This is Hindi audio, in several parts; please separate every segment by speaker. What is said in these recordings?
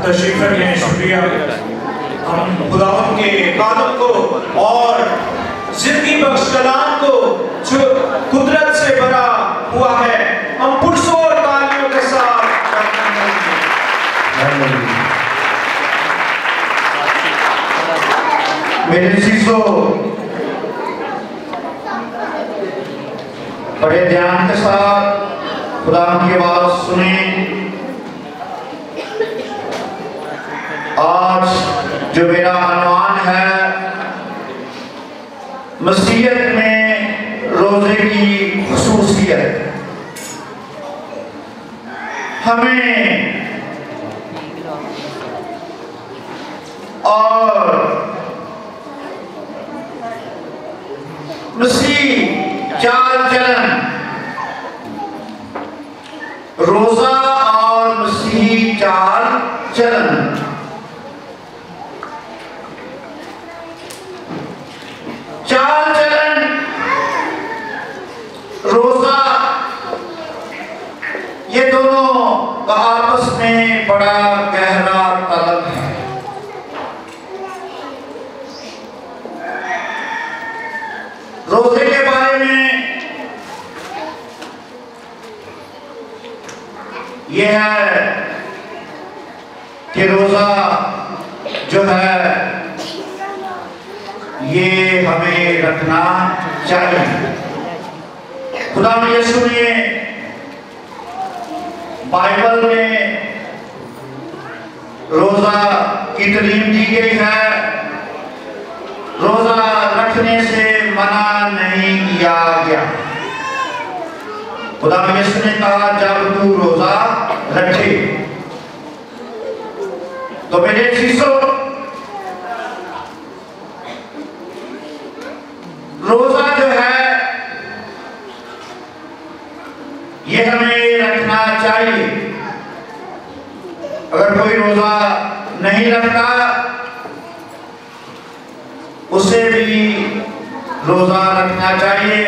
Speaker 1: तशरीफ रखें। शुक्रिया। हम खुदावंद के इबादत को और जिंदगी बख्श कलाम को जो कुदरत से भरा हुआ है, हम पुरजोर तालियों के साथ
Speaker 2: मेरे शीशो बड़े ध्यान के साथ खुदा की आवाज सुने। आज जो मेरा अनुमान है, मसीहत में रोजे की खुसूसियत। हमें और मसीह चाल चलन, रोजा और मसीही चाल चलन, चाल चलन, रोजा, ये दोनों का आपस में बड़ा गहरा ताल्लुक है। रोजे के बारे में यह है कि रोजा जो है ये हमें रखना चाहिए। खुदा में यीशु ने बाइबल में रोजा की तालीम दी गई है। रोजा रखने से मना नहीं किया गया। खुदा में यीशु ने कहा जब तू रोजा रखे। तो मेरे शीशों, रोजा जो है ये हमें रखना चाहिए। अगर कोई रोजा नहीं रखता, उसे भी रोजा रखना चाहिए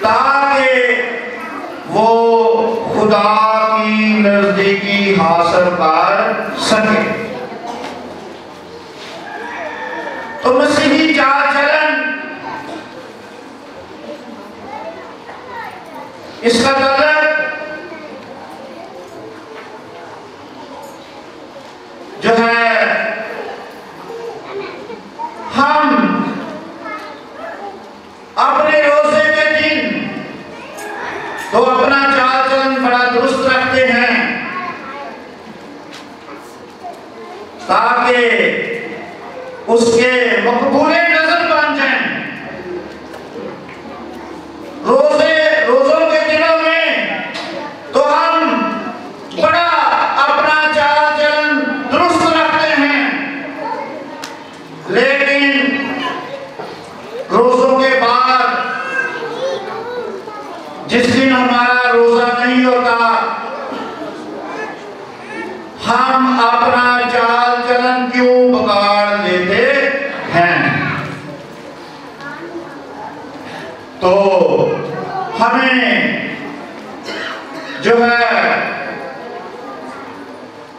Speaker 2: ताकि वो खुदा की नजदीकी हासिल कर सके। तो मसीही चाल चलन, इसका मतलब जो है हम अपने रोजे के दिन तो अपना चाल चलन बड़ा दुरुस्त रखते हैं ताकि उसके मकबूले नजर बन जाएं। रोजों के दिनों में तो हम बड़ा अपना चाल चलन दुरुस्त रखते हैं, लेकिन रोजों के बाद जिस दिन हमारा रोजा नहीं होता, हम अपना चाल चलन क्यों बिगाड़ लेते हैं। तो हमें जो है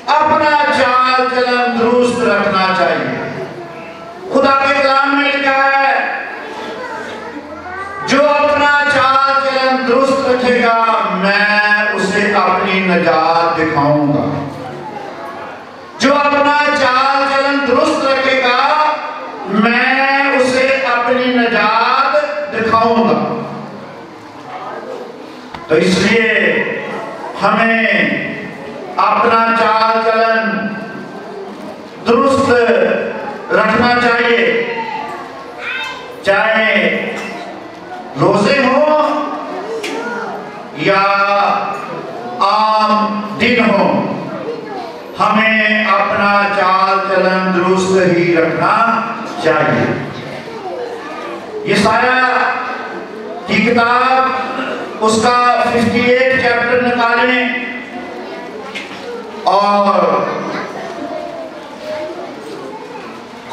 Speaker 2: अपना चाल चलन दुरुस्त रखना चाहिए। खुदा के कलाम में लिखा है, जो अपना चाल चलन दुरुस्त रखेगा मैं उसे अपनी नजात दिखाऊंगा। जो अपना चाल चलन दुरुस्त रखेगा मैं उसे अपनी नजात दिखाऊंगा। तो इसलिए हमें अपना चाल चलन दुरुस्त रखना चाहिए, चाहे रोजे हो या आम दिन हो, हमें अपना चाल चलन दुरुस्त ही रखना चाहिए। यशायाह की किताब उसका 58 चैप्टर निकालें और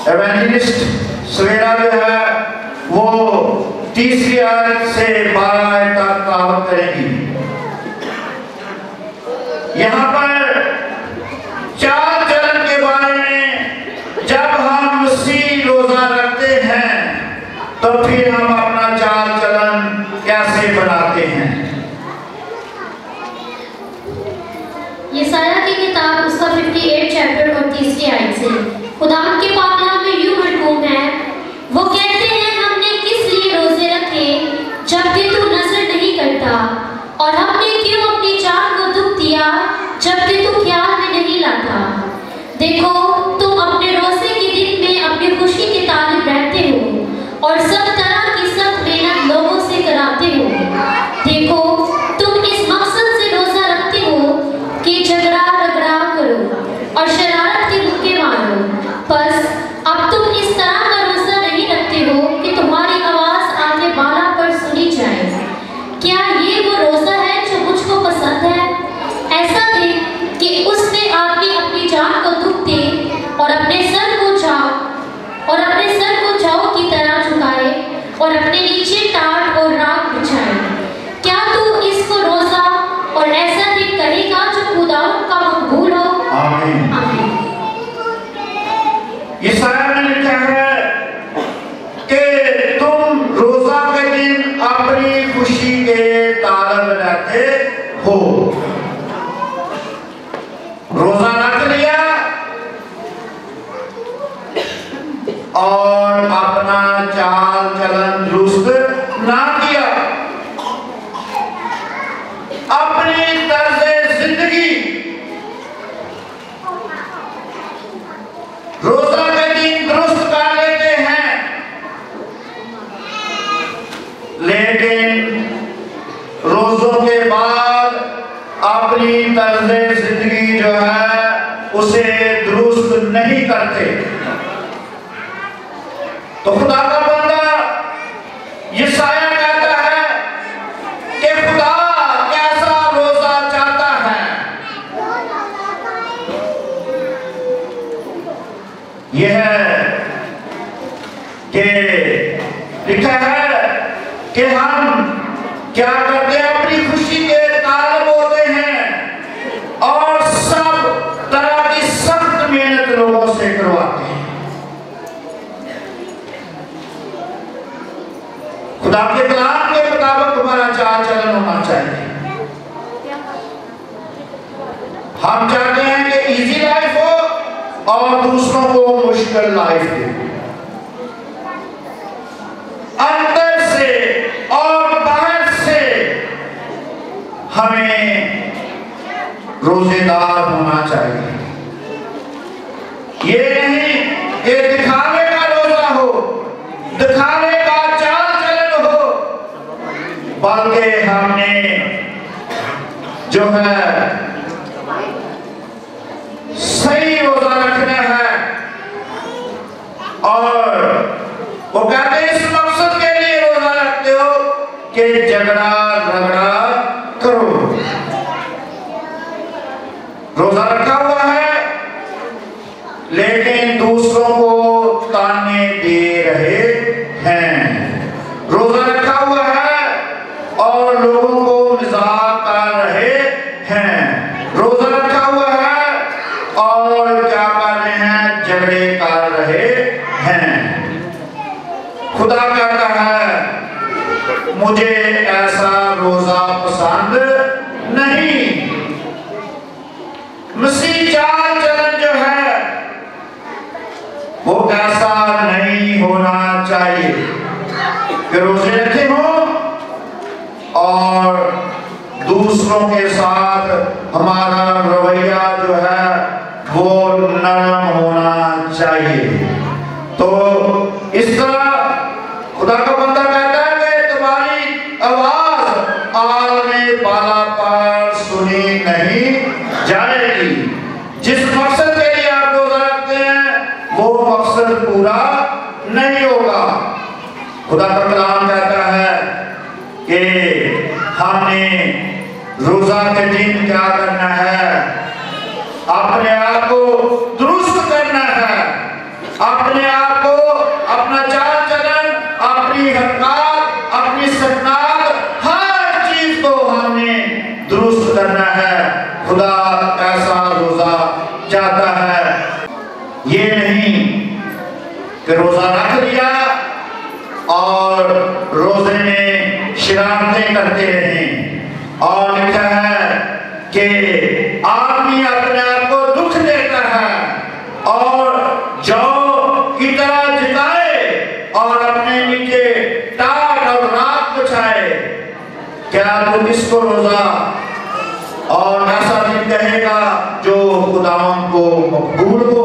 Speaker 2: एवेंजलिस्ट सवेरा जो है वो 30वीं आयत से 12 आयत तक तिलावत करेगी। यहाँ पर चाल चलन
Speaker 3: देखो, तुम अपने रोजे के दिन में अपनी खुशी के तालिब रहते हो और सब तरह की सख्त मेहनत लोगों से कराते हो। देखो, तुम इस मकसद से रोजा रखते हो कि झगड़ा रगड़ा करो और शरारत के मुक्के मारो। बस अब तुम इस तरह का रोजा नहीं रखते हो कि तुम्हारी आवाज आगे बाला पर सुनी जाए। क्या ये वो रोजा है जो मुझको पसंद है? ऐसा दिन कि उसमें आपने अपनी जान को दुख दे और अपने सर को जाओ की तरह झुकाए और अपने नीचे टाट और राख बिछाए। क्या तू इसको रोजा और ऐसा दिन करेगा जो खुदा का मकबूल हो?
Speaker 2: आमीन।
Speaker 3: आमीन।
Speaker 2: यशाया में लिखा है कि तुम रोजा के दिन अपनी खुशी के तालब रहते हो। रोजा रख लिया और अपना चाल चलन दुरुस्त ना किया, अपनी तर्ज जिंदगी रोजा के दिन दुरुस्त कर लेते हैं, लेकिन रोजों के बाद अपनी तर्ज जिंदगी जो है उसे दुरुस्त नहीं करते, तो खुदा का बंदा यशाया कहता है कि खुदा कैसा रोजा चाहता है। यह है कि लिखा है कि हम क्या करते हैं, अपनी खुशी के तालब होते हैं और सब तरह की सख्त मेहनत लोगों से करवाते हैं। खुदा के कलाम के मुताबिक हमारा चाल चलन होना चाहिए। हम चाहते हैं कि इजी लाइफ हो और दूसरों को मुश्किल लाइफ दे। अंदर से और बाहर से हमें रोजेदार होना चाहिए। ये नहीं कि दिखावे का रोजा हो, दिखावे का चाल चलन हो, बल्कि हमने जो है सही रोजा रखना है। और वो कहते हैं इस मकसद के लिए रोजा रखते हो कि झगड़ा रगड़ा करो। रोजा रखा हुआ है लेकिन दूसरों को ताने दे रहे हैं। रोजा रखा हुआ है और लोगों को मजाक कर रहे हैं। रोजा रखा हुआ है और क्या कर रहे हैं, झगड़े कर रहे हैं। खुदा कहता है मुझे ऐसा रोजा पसंद नहीं। मसीह चाल चलन जो है वो ऐसा नहीं होना चाहिए कि रोजे रखे हो और दूसरों के साथ हमारा रवैया जो है वो नरम होना चाहिए। तो इस तरह खुदा का बंदा कहता है कि तुम्हारी आवाज आलमे बाला पर सुनी नहीं जाएगी। जिस मकसद के लिए आप रोजा रखते हैं वो मकसद पूरा नहीं होगा। खुदा का कलाम कहता है कि हमने रोजा के दिन क्या करना है, अपने आप को दुरुस्त करना है। अपने आप को, अपना चाल चलन, अपनी हरकत, अपनी सकनात, हर चीज को हमने दुरुस्त करना है। खुदा ऐसा रोजा चाहता है। ये नहीं कि रोजा रख लिया और रोजे में शरारतें करते रहें। और लिखा है कि आदमी अपने आप को दुख देता है और जौ की तरह जिताए और अपने नीचे टाट और राख बिछाए। क्या तुम इसको रोजा और ऐसा दिन कहेगा जो खुदावंद को मकबूल हो?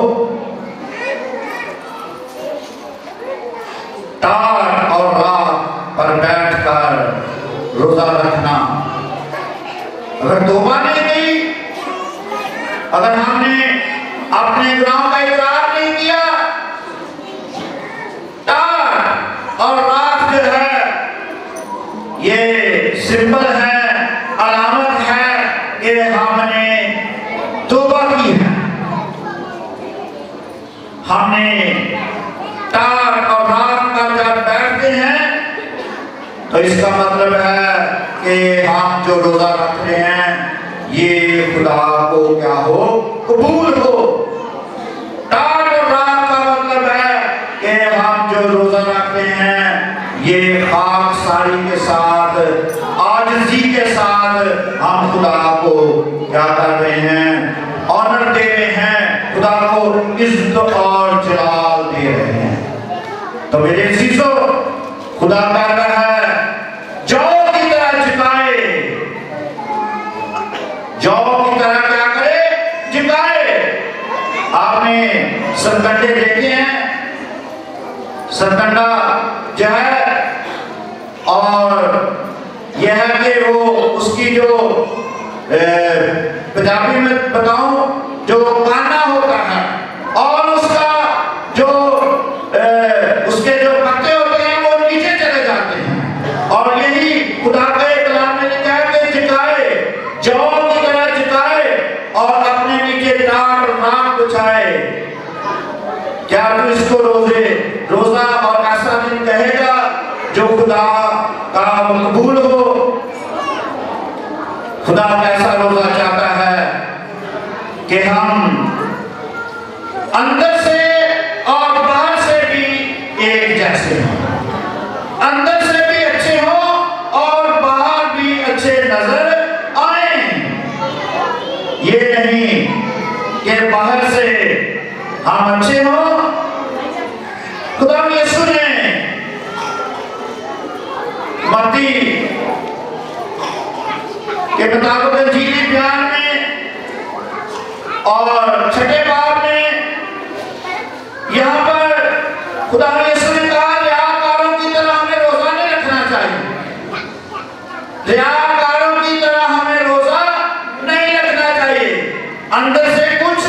Speaker 2: अपने गुनाहों का इकरार नहीं किया। टाट और राख जो है ये सिंबल है, अलामत है कि हमने तौबा की है। हमने टाट और राख पर जब बैठते हैं तो इसका मतलब है कि हम जो रोजा रख रहे हैं ये खुदा को क्या हो, कबूल हो। टाट और राख का मतलब है कि हम जो रोजा रख रहे हैं ये खाकसारी के साथ, आजिज़ी के साथ हम खुदा को क्या कर रहे हैं, ऑनर दे रहे हैं, खुदा को इज्जत और जलाल दे रहे हैं। तो मेरे अज़ीज़ों, खुदा कहता है जौ की तरह झुकाए, जौ की तरह क्या करे, झुकाए। आपने सरकंडे देखे हैं, सरकंडा जो है, और यह है कि वो उसकी जो पंजाबी में बताऊं, जो काना होता है और उसका जो उसके जो पत्ते होते हैं वो नीचे चले जाते हैं। और यही खुदा के कलाम में लिखा है कि झुकाए, जौ की तरह झुकाए और अपने नीचे टाट और राख बिछाए। क्या तू इसको रोजा और ऐसा दिन कहेगा जो खुदा का मकबूल हो? खुदा कैसा रोजा चाहता है कि हम अंदर से और बाहर से भी एक जैसे हों, अंदर से भी अच्छे हों और बाहर भी अच्छे नजर आए। ये नहीं कि बाहर से हम अच्छे हों। खुदा यीशु ने मत्ती के मुताबिक इंजीली बयान में और छठे बाब में यहाँ पर खुदा यीशु ने कहा रियाकारों की तरह हमें रोजा नहीं रखना चाहिए, रियाकारों की तरह हमें रोजा नहीं रखना चाहिए। अंदर से कुछ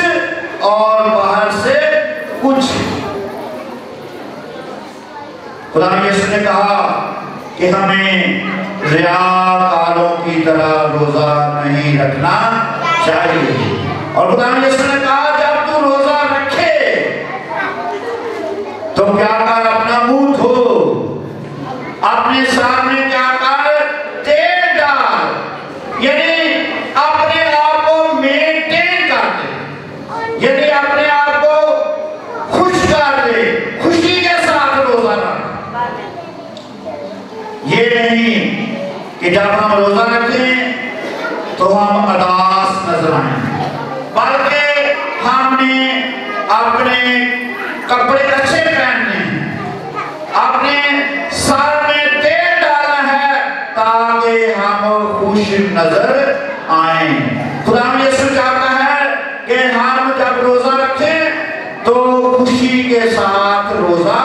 Speaker 2: और बाहर से कुछ। खुदा यीशु ने कहा कि हमें रियाकारों की तरह रोजा नहीं रखना चाहिए। और खुदा यीशु ने कहा जब तू रोजा रखे तो क्या कर, अपना मुंह धो, अपने सामने क्या कर, तेल डाल, यानी अपने आप को मेंटेन कर दे, यानी अपने आप को खुश कर दे, खुशी के साथ रोजा रख। ये नहीं कि जब हम रोजा रखें तो हम अदास नजर आए, बल्कि हमने अपने कपड़े अच्छे पहनने हैं, अपने सर में तेल डालना है ताकि हम खुश नजर आए। खुदा यीशु चाहता है कि हम जब रोजा रखें तो खुशी के साथ रोजा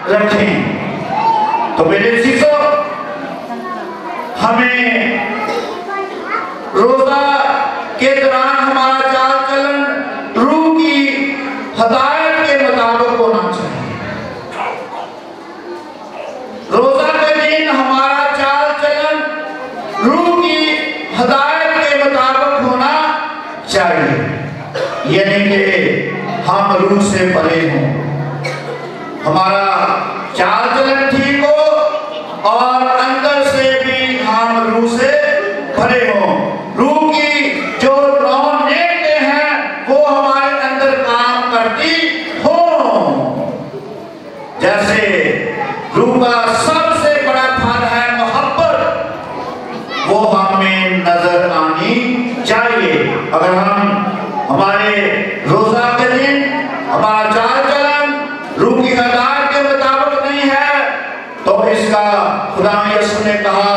Speaker 2: रखें। तो मेरे अज़ीज़ों, हमें रोजा के दौरान हमारा चाल चलन रूह की हदायत के मुताबिक होना चाहिए। रोजा के दिन हमारा चाल चलन रूह की हदायत के मुताबिक होना चाहिए, यानी कि हम रूह से परे हों, हमारा चाल चलन ठीक हो और अंदर से भी हम रूह से भरे हों। रूह की जो नेमतें हैं वो हमारे अंदर काम करती हो। जैसे रूह का सबसे बड़ा फल है मोहब्बत, वो हमें नजर आनी चाहिए। अगर हम हमारे रोजा के दिन हमारा चाल चलन रूह की हदायत के मुताबिक नहीं है तो इसका खुदा यीशु ने कहा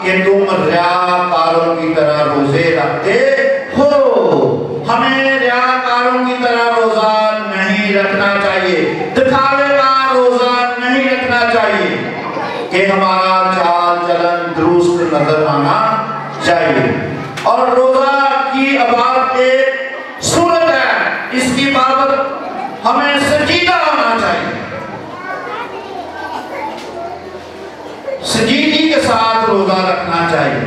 Speaker 2: कि तुम रियाकारों की तरह रोजे रखते हो। हमें रियाकारों की तरह रोजा नहीं रखना चाहिए, दिखावे का रोजा नहीं रखना चाहिए, कि हमारा चाल चलन दुरुस्त नजर आना चाहिए। और रोजा की इबादत एक सूरत है, इसकी बाबत हमें संजीदा होना चाहिए, संजीदगी के साथ रोजा रखना चाहिए।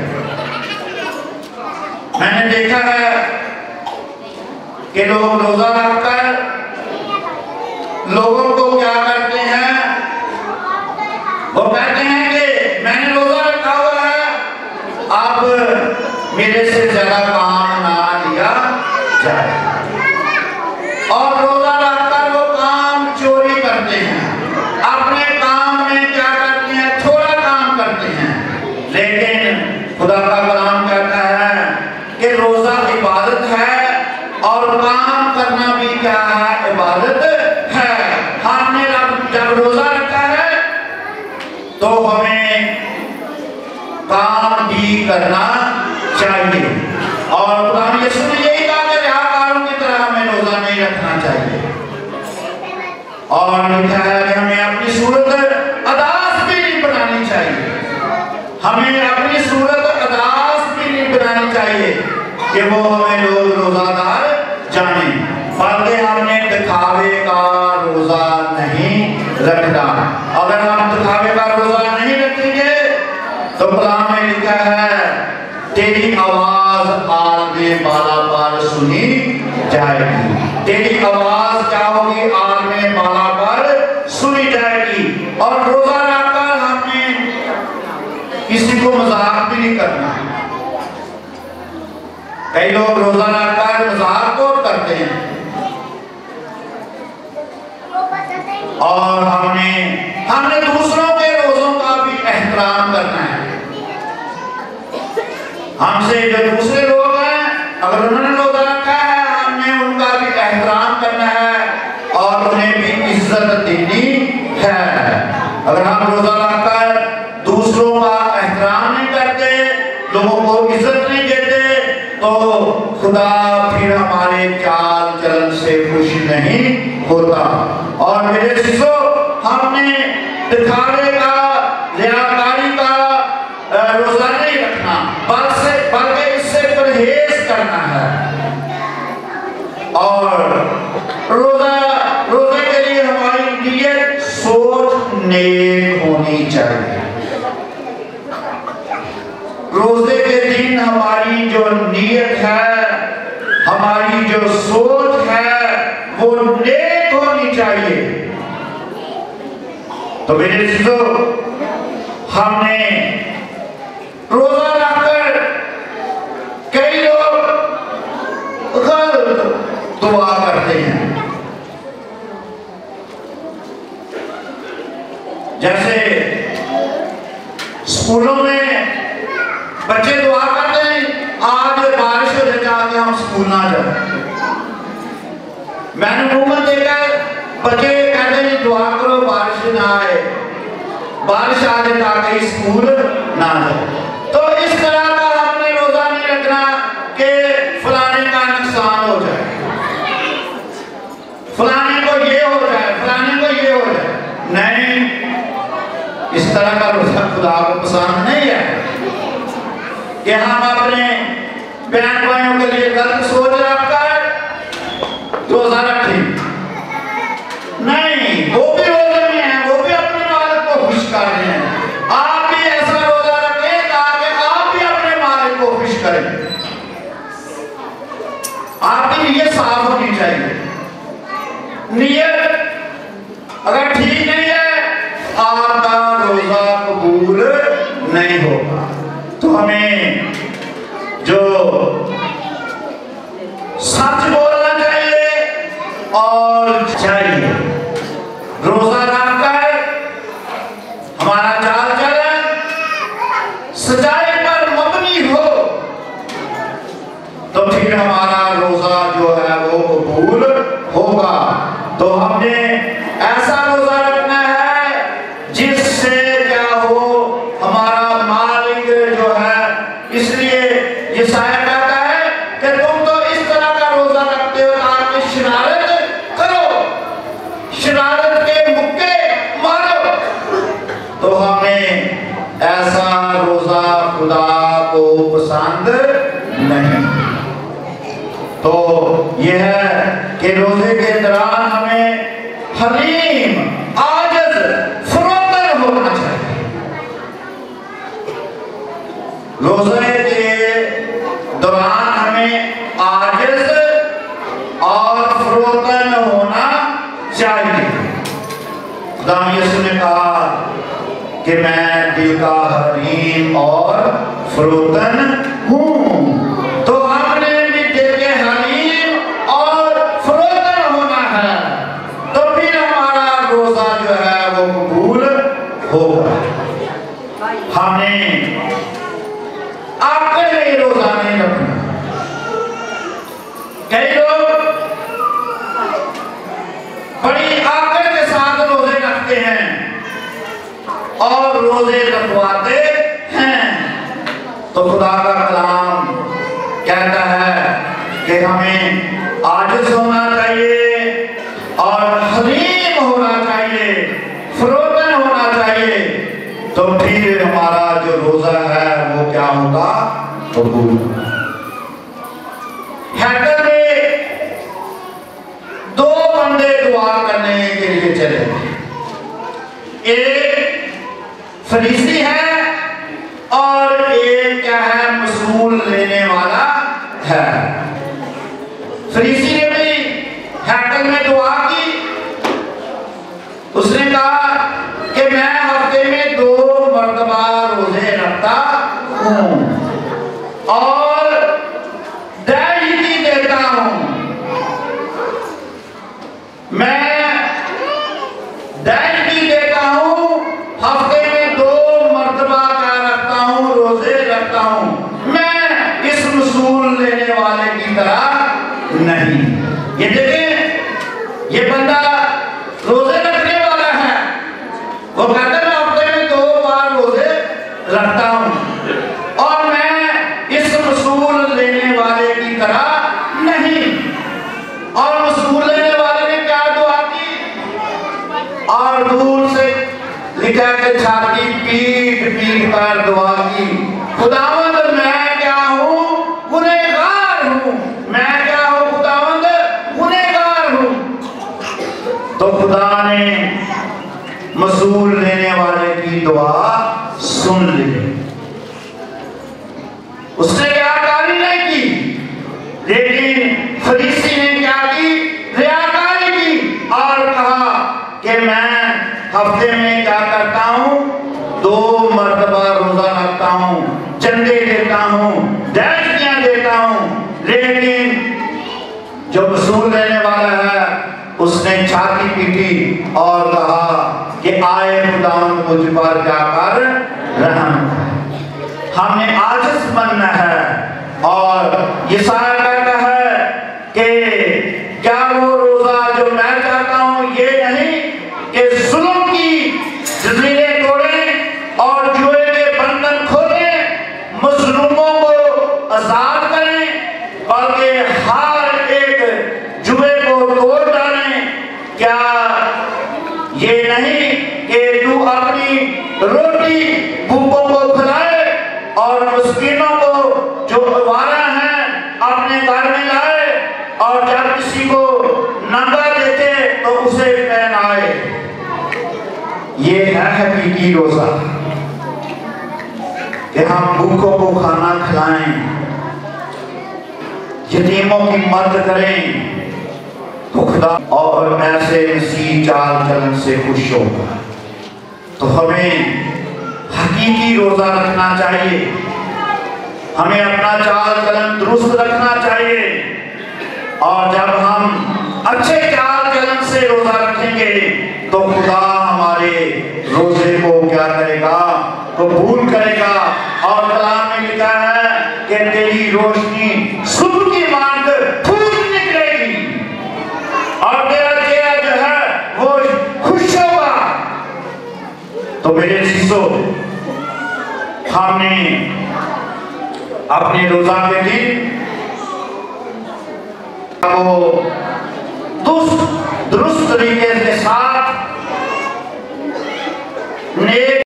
Speaker 2: मैंने देखा है कि लोग रोजा रखकर लोगों को क्या करते हैं, वो कहते हैं कि मैंने रोजा रखा हुआ है, अब मेरे से ज्यादा काम ना लिया जाए। और रोजा रखकर वो काम चोरी करते हैं, अपने काम में क्या करते हैं, थोड़ा काम करते हैं। लेकिन खुदा का कलाम कहता है कि रोजा इबादत है और काम करना भी क्या है, इबादत है। हमने जब रोजा रखा है तो हमें काम भी करना चाहिए। और खुदा ने यीशु ने यही कहा कि रियाकारों की तरह हमें रोजा नहीं रखना चाहिए। और लिखा है कि हमें अपनी सूरत अदास भी नहीं बनानी चाहिए, हमें अपनी सूरत अदास भी नहीं बनानी चाहिए कि वो हमें लोग रोजादार जाने, बल्कि हमने दिखावे का रोजा नहीं रखना। अगर हम दिखावे का रोजा नहीं रखेंगे तो कलाम में लिखा है तेरी आवाज आगे बाला पर सुनी जाएगी। तेरी आवाज क्या होगी, आग में बाला पर सुनी जाएगी। और रोजा रखकर हमने किसी को मजाक भी नहीं करना। कई लोग रोजा रखकर मजाक तो करते हैं। और हमने दूसरों के रोजों का भी एहतराम करना है। हमसे जो दूसरे लोग हैं, अगर उन्होंने रोजा रखा है, हमने उनका भी एहतराम करना है और उन्हें भी इज्जत देनी है। अगर हम रोजा रखकर दूसरों का एहतराम नहीं करते, लोगों को इज्जत नहीं देते, तो खुदा फिर हमारे चाल चलन से खुश नहीं होता। और मेरे शिष्यों, हमने दिखावे का, रियाकारी का रोजा नहीं रखना, बल्कि इससे परहेज करना है। और रोजे के लिए हमारी नियत सोच नेक होनी चाहिए। रोजे के दिन हमारी जो नियत है, हमारी जो सोच है, वो नेक होनी चाहिए। तो मेरे शिष्यों, हमने रोजा रखकर कई लोग गलत दुआ करते हैं। जैसे स्कूलों में बच्चे दुआ करते हैं, आज बारिश हो जाए हम स्कूल ना जाए। मैंने मुंह में देखा बच्चे कहते हैं दुआ करो बारिश ना आए, बारिश आ जाए ताकि स्कूल ना जाए। तो इस तरह का हमने रोजा नहीं रखना कि फलाने का नुकसान हो जाए, फलाने को ये हो जाए, फलाने को ये हो जाए। नहीं, इस तरह का रोजा खुदा को पसंद नहीं है कि हम अपने बहन भाइयों के लिए गलत सोच रखकर रोजा रखें। नहीं, वो भी रोजे में हैं, वो भी अपने मालिक को खुश कर रहे हैं। आप भी ऐसा रोजा रखें ताकि आप भी अपने मालिक को खुश करें। आपकी नीयत साफ होनी चाहिए। नीयत अगर ठीक नहीं है, आपका रोजा कबूल नहीं होगा। तो हमें जो सच बोलना चाहिए और चाहिए। रोजा रखकर हमारा चाल चलन सच्चाई पर मबनी हो तो फिर हमारा रोजा जो है वो कबूल होगा। तो हमने ऐसा रोजा रखना है जिससे क्या हो, हमारा मालिक जो है, इसलिए ये शायर कहता है कि तुम तो इस तरह का रोजा रखते हो ताकि शरारत करो, शरारत के मुक्के मारो। तो हमें ऐसा रोजा खुदा को पसंद नहीं। तो यह है कि रोजे के दौरान हमें हलीम, आजिज़, फरोतन होना चाहिए। रोजे के दौरान हमें आजिज़ और फरोतन होना चाहिए। खुदा यीशु ने कहा कि मैं दिल का हलीम और फरोतन हूँ। तो हमने भी दिल के हलीम और फरोतन होना है, तो फिर हमारा रोजा जो है वो कबूल होगा। हमने आकर में रोजा नहीं रखना। कई लोग बड़ी आकर के साथ रोजे रखते हैं और रोजे रखवाते हैं। तो खुदा का कलाम कहता है कि हमें आजिज़ होना चाहिए और हलीम होना चाहिए, फरोतन होना चाहिए, तो फिर हमारा जो रोजा है वो क्या होगा? कबूल। हैकर में दो बंदे दुआ करने के लिए चले। एक फरीसी है और एक क्या है? मसूल लेने वाला है। फरीसी ने भी हैकल में दुआ की। उसने कहा कि मैं हफ्ते में 2 मरतबा रोजे रखता हूँ और दही देता हूँ। मैं दही देता हूँ, हफ्ते में 2 मरतबा का रखता हूँ, रोजे रखता हूँ। मैं इस मसूल लेने वाले की तरह नहीं। ये देखें, ये बंदा रोजे रखने वाला है। वो कहता है मैं हफ्ते में 2 बार रोजे रखता हूँ और मैं इस मसूल लेने वाले की तरह नहीं। और मसूल लेने वाले ने क्या दुआ की? और दूर से लिखा के छाती पीट पीट कर दुआ की, खुदावंद मैं क्या हूँ? गुनहगार हूँ। मैं क्या हूँ? खुदावंद गुनहगार हूँ। तो खुदा ने मसूल लेने वाले की दुआ सुन ली। उसने रियाकारी नहीं की, लेकिन फरीसी ने क्या की? रियाकारी की और कहा कि मैं हफ्ते में क्या करता हूँ? 2 मरतबा रोजा रखता हूँ, चंदे देता हूँ, दहशतियाँ देता हूँ। लेकिन जो मसूल लेने वाला है उसने छाती पीटी और कहा कि आए खुदावंद मुझ पर क्या कर रहम। हमने आजिज़ बनना है और यशायाह कहता है कि क्या वो रोजा जो मैं चाहता हूँ ये नहीं कि जुल्म की जंजीरें तोड़ें और जुए के बंधन खोलें, मजलूमों को आजाद करें, बल्कि हर एक जुए को तोड़ डालें। क्या ये नहीं कि तू अपनी रोटी भूखों को खिलाए और मिस्कीनों को जो आवारा हैं अपने घर में लाए और जब किसी को नंगा देखे तो उसे पहनाए? ये है हकीकी रोजा कि हम भूखों को खाना खिलाएं, यतीमों की मदद करें, तो खुदा और ऐसे इसी चाल चलन से खुश होगा। तो हमें हकीकी रोजा रखना चाहिए, हमें अपना चाल चलन दुरुस्त रखना चाहिए। और जब हम अच्छे चाल चलन से रोजा रखेंगे तो खुदा हमारे रोजे को क्या करेगा? कबूल करेगा। और कलाम में लिखा है कि तेरी रोशनी सुबह की मांग फूट निकलेगी और तेरा चेहरा जो है वो खुश होगा। तो मेरे शिष्यों, हमने अपने रोजा के दिन